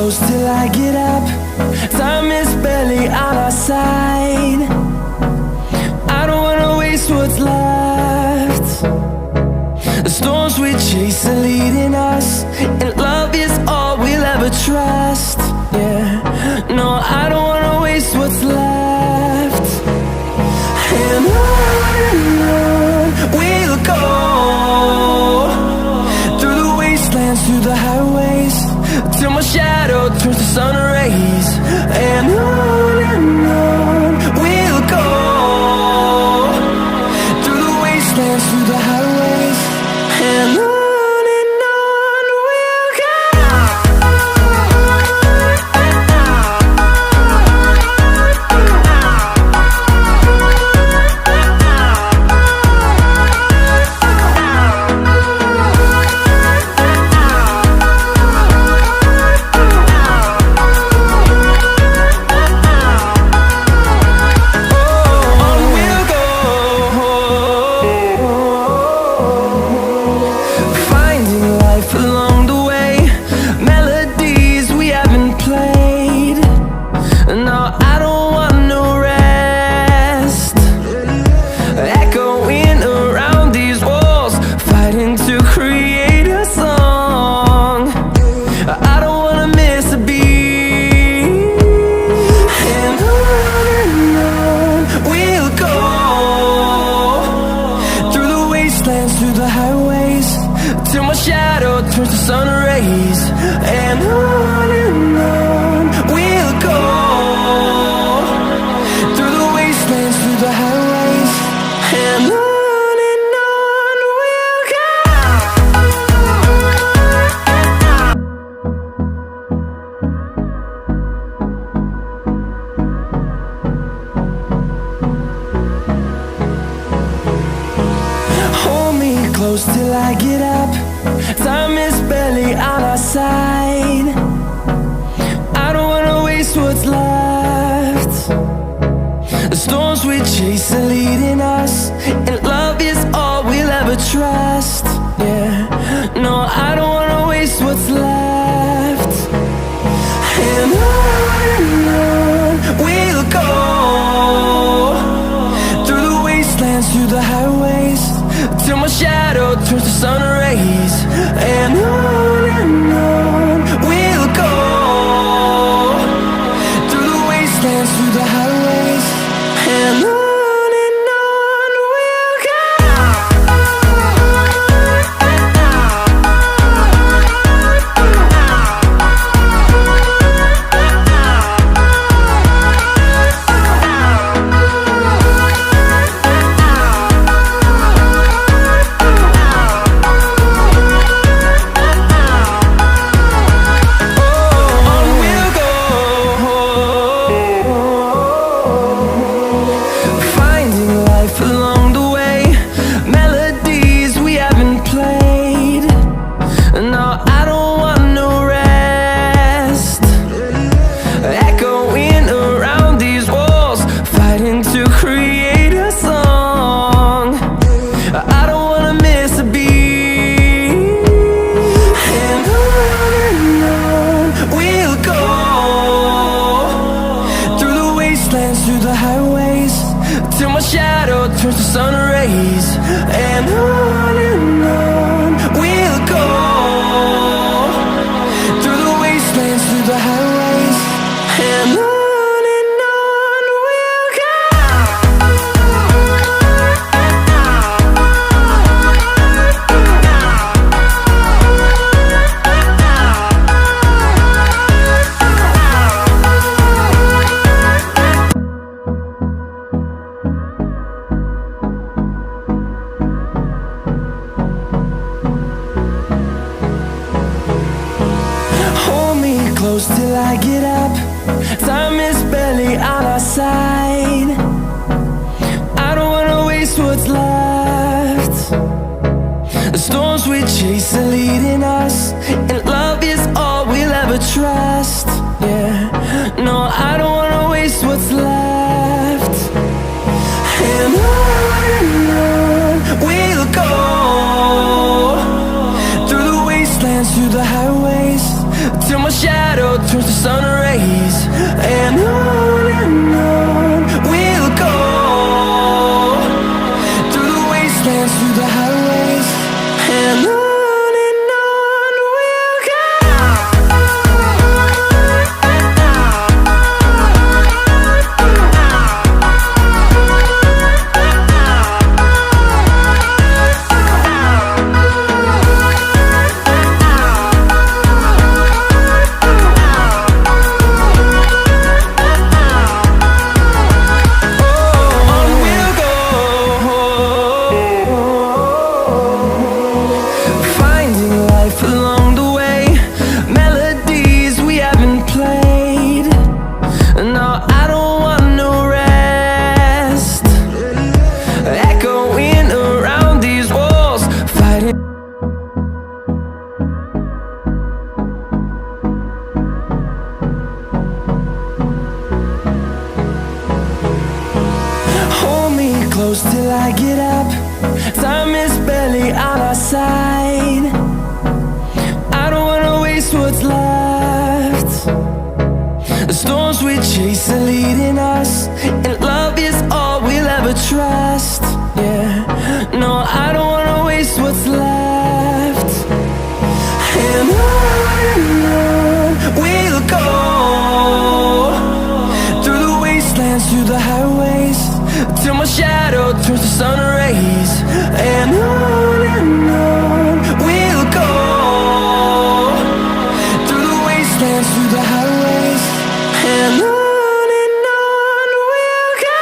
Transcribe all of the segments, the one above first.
close till I get up. Time is barely on our side. I don't wanna waste what's left. The storms we chase are leading us, and love is all we'll ever trust. Yeah, no, I don't wanna waste what's left. And on we'll go, through the wastelands, through the highways, till my shadow turns to sun rays. And on we'll go, through the wastelands, through the highways, and on. Through the highways, till my shadow turns to sun rays. And on we'll go, through the wastelands, through the highways, and on we'll go. Hold me close till I get up. Time is barely on our side. I don't wanna waste what's left. The storms we chase are leading us, and love is all we'll ever trust. Yeah, no, I don't wanna waste what's left. And on we'll go, through the wastelands, through the highways, till my shadow turns to sun rays. And on we'll go, through the wastelands, through the highways, and on we'll go. Through the highways, till my shadow turns to sun rays. And on we'll go, through the wastelands, through the highways, and on. Close till I get up. Time is barely on our side. I don't wanna waste what's left. The storms we chase are leading us, and love is all we'll ever trust. Yeah, no, I don't wanna waste what's left. And on we'll go, through the wastelands, through the highways, till my shadow turns close till I get up. Time is barely on our side. I don't wanna waste what's left. The storms we chase are leading us, and love is all we'll ever trust. Yeah, no, I don't wanna waste what's left. And on we'll go, through the wastelands, through the highways, till my shadow turns to sun rays. And on we'll go, through the wastelands, through the highways, and on we'll go.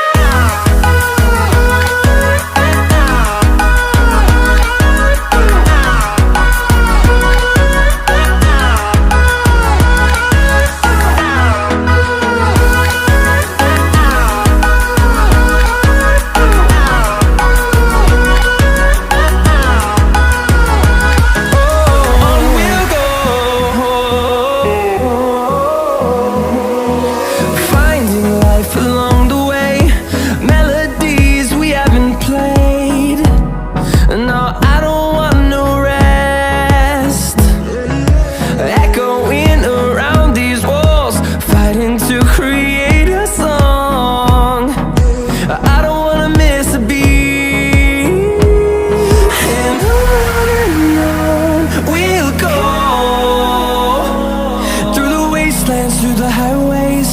Through the highways,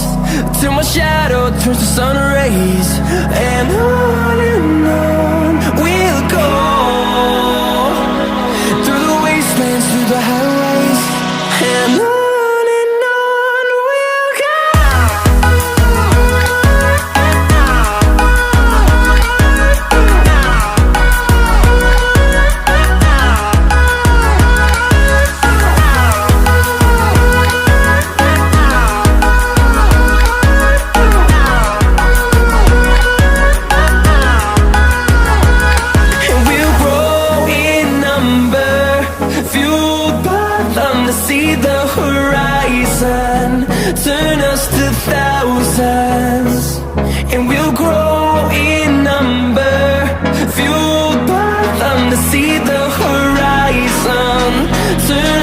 till my shadow turns to sun rays. And on we'll go, through the wastelands, through the highways, and on we'll go. See the horizon, turn us to thousands, and we'll grow in number, fueled by them to see the horizon, turn